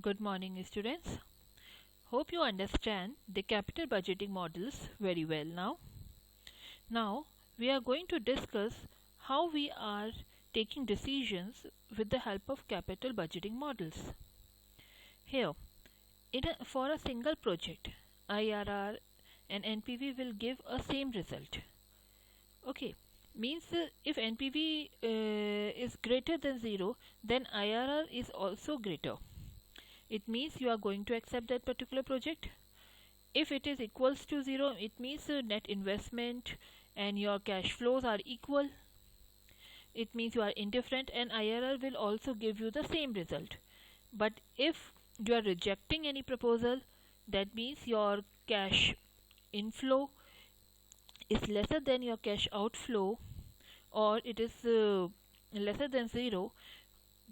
Good morning, students. Hope you understand the capital budgeting models very well now. Now, we are going to discuss how we are taking decisions with the help of capital budgeting models. Here, for a single project, IRR and NPV will give a same result. Okay, means if NPV is greater than 0, then IRR is also greater. It means you are going to accept that particular project. If it is equals to 0, it means net investment and your cash flows are equal. It means you are indifferent, and IRR will also give you the same result. But if you are rejecting any proposal, that means your cash inflow is lesser than your cash outflow, or it is lesser than 0,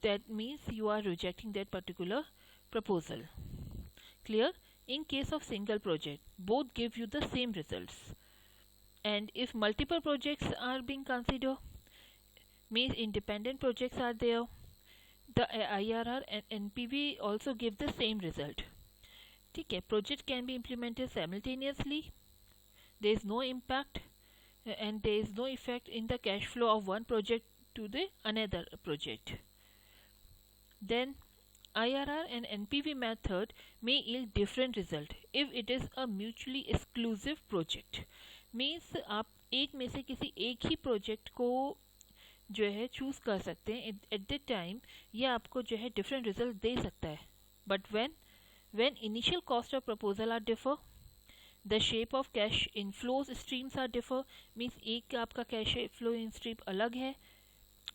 that means you are rejecting that particular proposal. Clear? In case of single project, both give you the same results. And if multiple projects are being considered, means independent projects are there, the IRR and NPV also give the same result. Okay, project can be implemented simultaneously. There is no impact and there is no effect in the cash flow of one project to the another project. Then IRR and NPV method may yield different result if it is a mutually exclusive project. Means आप एक में से किसी एक ही project को जो है choose कर सकते हैं एट द टाइम, ये आपको जो है डिफरेंट रिजल्ट दे सकता है. But when initial cost of proposal are differ, the shape of cash inflows streams are differ, means एक आपका कैश फ्लो इन स्ट्रीम अलग है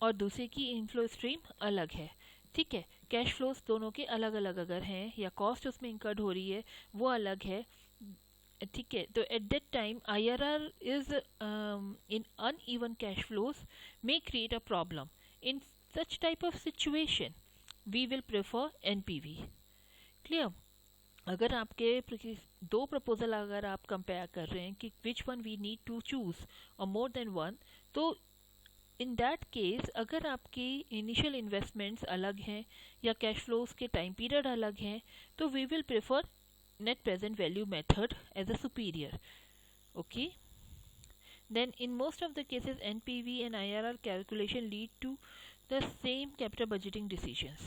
और दूसरे की इनफ्लो स्ट्रीम अलग है. ठीक है, कैश फ्लोज दोनों के अलग अलग अगर हैं या कॉस्ट उसमें इंकर्ड हो रही है वो अलग है. ठीक है, तो at that time IRR is in uneven cash flows may create a problem. In such type of situation we will prefer NPV. Clear? अगर आपके दो प्रपोजल अगर आप कंपेयर कर रहे हैं कि which one we need to choose और मोर देन वन, तो इन दैट केस अगर आपकी इनिशियल इन्वेस्टमेंट्स अलग हैं या कैश फ्लोज के टाइम पीरियड अलग हैं, तो we will prefer net present value method as a superior. Okay, then in most of the cases NPV and IRR calculation lead to the same capital budgeting decisions.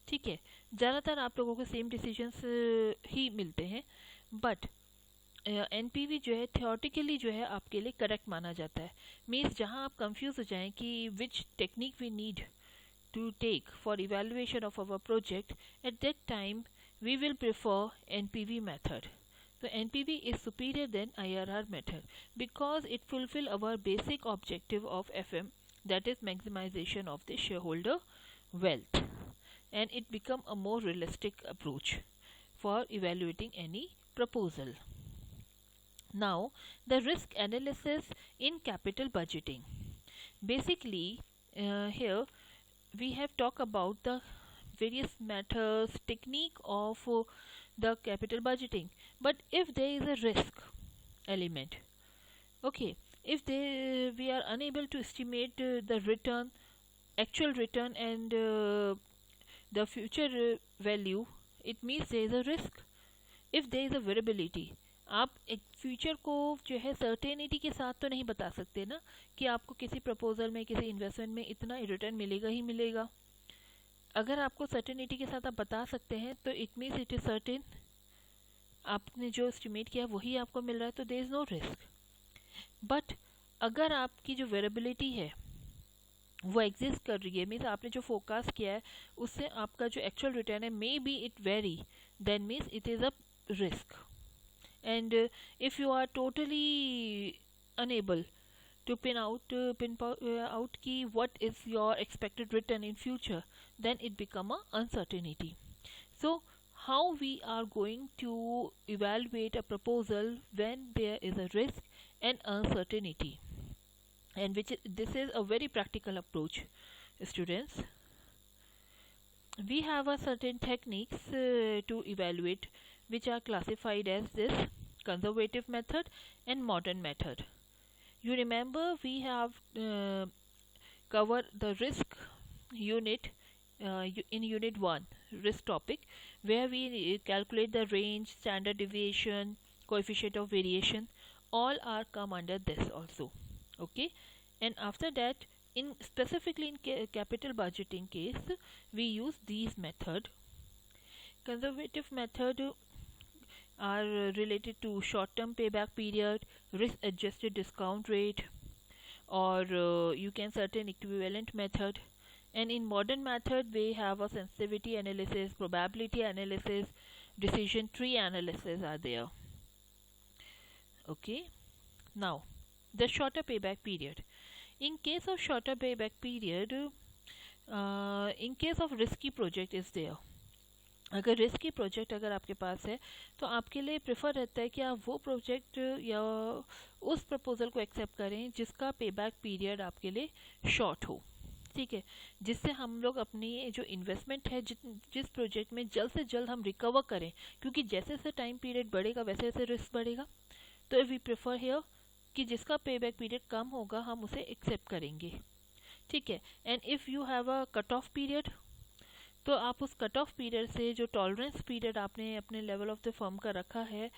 ठीक है, ज़्यादातर आप लोगों को सेम डिसीजंस ही मिलते हैं. बट NPV जो है थियोरटिकली जो है आपके लिए करेक्ट माना जाता है. मीन्स जहाँ आप कंफ्यूज हो जाएं कि which technique we need to take for evaluation of our project, at that time we will prefer NPV method. So NPV is superior than IRR method because it fulfill our basic objective of FM, that is maximization of the shareholder wealth, and it become a more realistic approach for evaluating any proposal. Now the risk analysis in capital budgeting. Basically here we have talked about the various methods, technique of the capital budgeting. But if there is a risk element, okay, if we are unable to estimate the return, actual return and the future value, it means there is a risk. If there is a variability, आप एक future को जो है certainty के साथ तो नहीं बता सकते ना कि आपको किसी प्रपोजल में किसी इन्वेस्टमेंट में इतना रिटर्न मिलेगा ही मिलेगा. अगर आपको सर्टेनिटी के साथ आप बता सकते हैं तो it means it is certain, आपने जो एस्टिमेट किया वही आपको मिल रहा है, तो there is no risk. But अगर आपकी जो वेरिएबिलिटी है वो एग्जिस्ट कर रही है, मीन्स आपने जो फोरकास्ट किया है उससे आपका जो एक्चुअल रिटर्न है may be it vary, then means it is a risk. And if you are totally unable to pin out key what is your expected return in future, then it become a uncertainty. So how we are going to evaluate a proposal when there is a risk and uncertainty, and this is a very practical approach, students. We have a certain techniques to evaluate, which are classified as this conservative method and modern method. You remember we have covered the risk unit in unit 1 risk topic, where we calculate the range, standard deviation, coefficient of variation, all are come under this also. Okay, and after that, in specifically in capital budgeting case, we use these method. Conservative method are related to short term payback period, risk adjusted discount rate, or you can certain equivalent method. And in modern method we have a sensitivity analysis, probability analysis, decision tree analysis are there. Okay, now the shorter payback period. In case of shorter payback period, in case of risky project is there, अगर risky project अगर आपके पास है तो आपके लिए prefer रहता है कि आप वो प्रोजेक्ट या उस प्रपोजल को एक्सेप्ट करें जिसका पेबैक पीरियड आपके लिए शॉर्ट हो, ठीक है, जिससे हम लोग अपनी जो इन्वेस्टमेंट है जिस प्रोजेक्ट में जल्द से जल्द हम रिकवर करें, क्योंकि जैसे जैसे टाइम पीरियड बढ़ेगा वैसे वैसे रिस्क बढ़ेगा। तो वी प्रेफर हियर कि जिसका पेबैक पीरियड कम होगा हम उसे एक्सेप्ट करेंगे, ठीक है। And if you have a cut off period, तो आप उस कट ऑफ पीरियड से जो टॉलरेंस पीरियड आपने अपने लेवल ऑफ द फर्म का रखा है,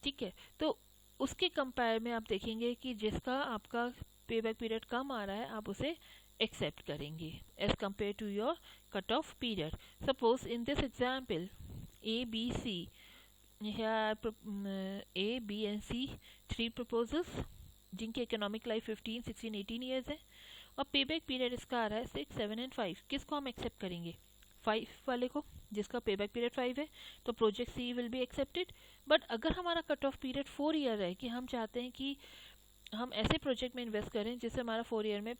ठीक है, तो उसके कंपेयर में आप देखेंगे कि जिसका आपका पेबैक पीरियड कम आ रहा है आप उसे एक्सेप्ट करेंगे as compare to your cut off period. Suppose in this example A B C, A B and C 3 proposals जिनकी इकोनॉमिक लाइफ 15, 16, 18 ईयर्स है, और पेबैक पीरियड इसका आ रहा है 6, 7 एंड 5। किसको हम एक्सेप्ट करेंगे? 5 वाले को, जिसका पेबैक पीरियड 5 है, तो project C will be accepted. But अगर हमारा कट ऑफ पीरियड 4 ईयर है, कि हम चाहते हैं कि हम ऐसे प्रोजेक्ट में इन्वेस्ट करें जिससे हमारा 4 ईयर में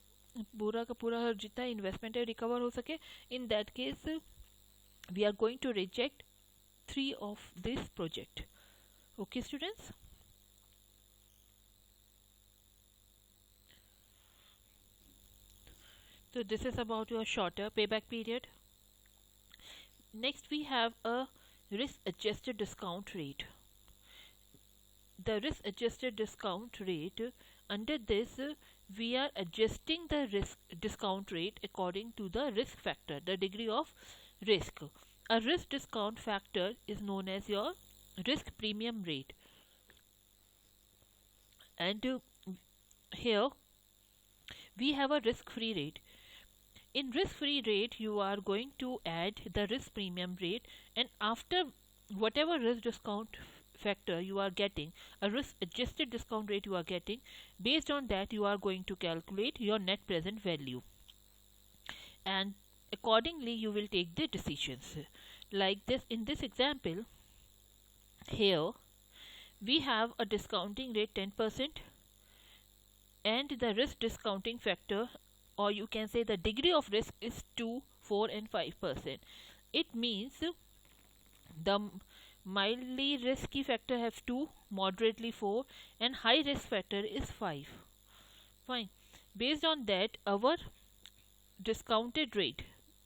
पूरा का पूरा जितना इन्वेस्टमेंट है रिकवर हो सके, in that case we are going to reject 3 of this project. Okay students, so this is about your shorter payback period. Next we have a risk adjusted discount rate. The risk adjusted discount rate, under this we are adjusting the risk discount rate according to the risk factor, the degree of risk. A risk discount factor is known as your risk premium rate, and here we have a risk free rate. In risk free rate you are going to add the risk premium rate, and after whatever risk discount factor you are getting, a risk adjusted discount rate you are getting, based on that you are going to calculate your net present value, and accordingly you will take the decisions. Like this, in this example here we have a discounting rate 10%, and the risk discounting factor, or you can say the degree of risk, is 2, 4 and 5%. It means the mildly risky factor have 2, moderately 4, and high risk factor is 5. Fine. Based on that, our discounted rate,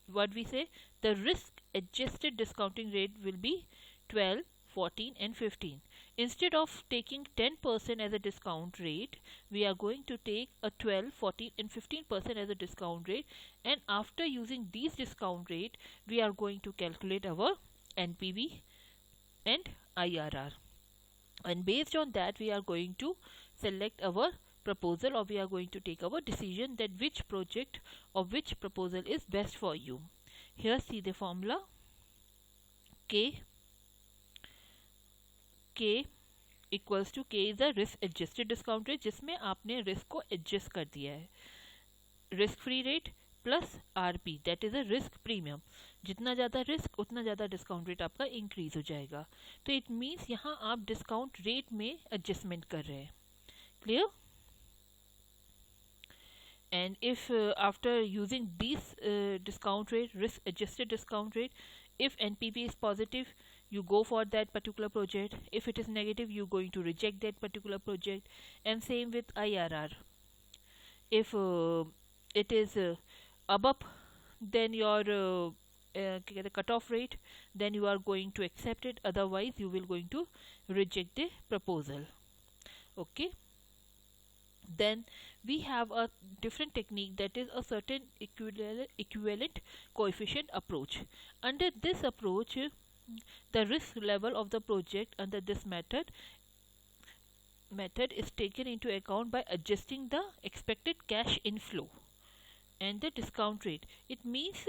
what we say, the risk adjusted discounting rate will be 12, 14 and 15. Instead of taking 10% as a discount rate, we are going to take a 12, 14 and 15% as a discount rate, and after using these discount rate we are going to calculate our NPV and IRR, and based on that we are going to select our proposal, or we are going to take our decision that which project or which proposal is best for you. Here see the formula. K equals to K is a risk adjusted discount rate, जिसमें आपने risk को adjust कर दिया है। Risk free rate plus RP, that is a risk premium. जितना ज़्यादा risk उतना ज़्यादा डिस्काउंट रेट आपका इंक्रीज हो जाएगा। तो इट मीन्स यहाँ आप डिस्काउंट रेट में एडजस्टमेंट कर रहे हैं। Clear? And if after using this discount rate, risk adjusted discount rate, if NPV is positive, you go for that particular project. If it is negative, you're going to reject that particular project. And same with IRR. If it is above than your cutoff rate, then you are going to accept it. Otherwise, you will going to reject the proposal. Okay. Then we have a different technique, that is a certain equivalent coefficient approach. Under this approach, the risk level of the project under this method is taken into account by adjusting the expected cash inflow and the discount rate. It means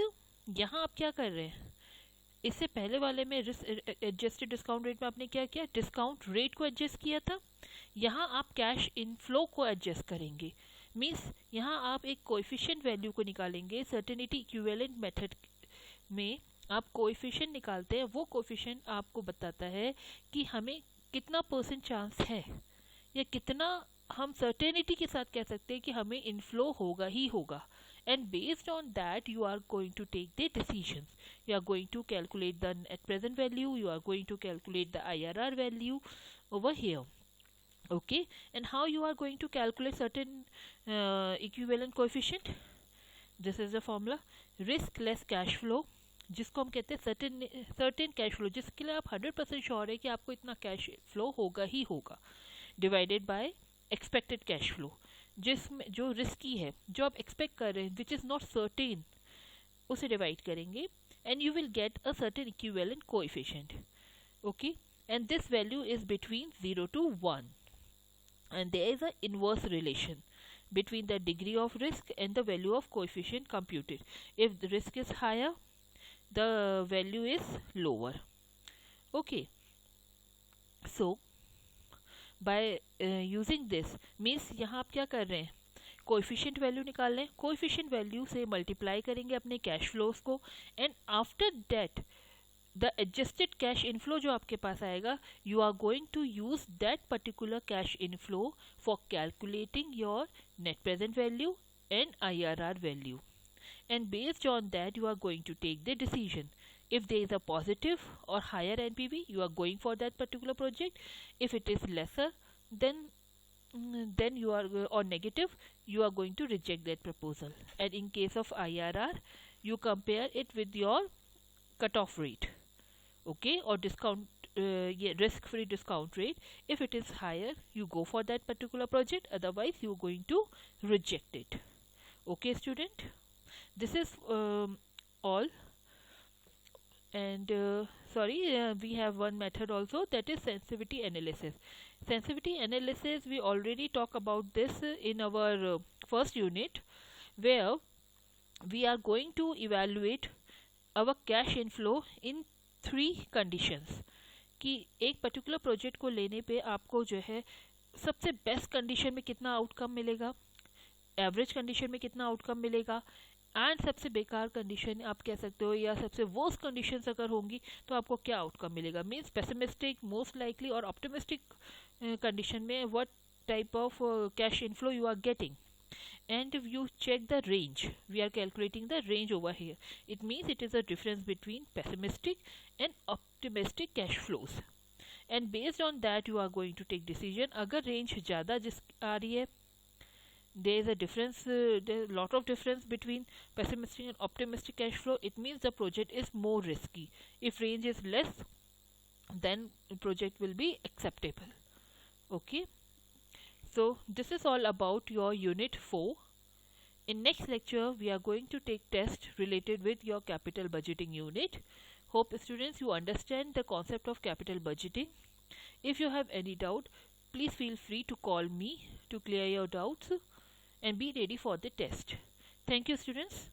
यहाँ आप क्या कर रहे हैं, इससे पहले वाले में रिस्क एडजस्टेड डिस्काउंट रेट में आपने क्या किया, डिस्काउंट रेट को एडजस्ट किया था. यहाँ आप कैश इनफ्लो को एडजस्ट करेंगे. मीन्स यहाँ आप एक कोएफिशिएंट वैल्यू को निकालेंगे. सर्टेनिटी इक्विवेलेंट मेथड में आप कोएफिशिएंट निकालते हैं. वो कोएफिशिएंट आपको बताता है कि हमें कितना % चांस है, या कितना हम सर्टेनिटी के साथ कह सकते हैं कि हमें इनफ्लो होगा ही होगा. And based on that you are going to take the decisions. You are going to calculate the net present value, you are going to calculate the IRR value over here. Okay, and how you are going to calculate certain equivalent coefficient? This is the formula, risk less cash flow, जिसको हम कहते हैं certain cash flow, जिसके लिए आप 100% sure है कि आपको इतना कैश फ्लो होगा ही होगा, divided by expected cash flow, जिसमें जो रिस्की है, जो आप एक्सपेक्ट कर रहे हैं, विच इज़ नॉट सर्टेन, उसे डिवाइड करेंगे, and you will get a certain equivalent coefficient. Okay, and this value is between 0 to 1, and there is a inverse relation between the degree of risk and the value of coefficient computed. If the risk is higher, the value is lower. Okay, so by using this means यहाँ आप क्या कर रहे हैं, coefficient value निकाल रहे हैं. Coefficient value से मल्टीप्लाई करेंगे अपने कैश फ्लोज को, and after that the adjusted cash inflow जो आपके पास आएगा, you are going to use that particular cash inflow for calculating your net present value and IRR value, and based on that you are going to take the decision. If there is a positive or higher NPV, you are going for that particular project. If it is lesser, then you are or negative, you are going to reject that proposal. And in case of IRR, you compare it with your cutoff rate, okay, or discount risk-free discount rate. If it is higher, you go for that particular project. Otherwise, you are going to reject it. Okay, student. This is all. And we have one method also, that is sensitivity analysis. Sensitivity analysis, we already talk about this in our first unit, where we are going to evaluate our cash inflow in 3 conditions. कि एक particular project को लेने पे आपको जो है सबसे best condition में कितना आउटकम मिलेगा, एवरेज कंडीशन में कितना आउटकम मिलेगा, एंड सबसे बेकार कंडीशन आप कह सकते हो, या सबसे वर्स्ट कंडीशंस अगर होंगी तो आपको क्या आउटकम मिलेगा. मीन्स पेसिमिस्टिक, मोस्ट लाइकली और ऑप्टिमिस्टिक कंडीशन में what type of cash inflow you are getting, and you check the range. We are calculating the range over here. It means it is a difference between pessimistic and optimistic cash flows, and based on that you are going to take decision. अगर range ज़्यादा जिस आ रही है, there is a difference, there is a lot of difference between pessimistic and optimistic cash flow, it means the project is more risky. If range is less, then project will be acceptable. Okay, so this is all about your unit 4. In next lecture we are going to take test related with your capital budgeting unit. Hope students you understand the concept of capital budgeting. If you have any doubt, please feel free to call me to clear your doubts and be ready for the test. Thank you, students.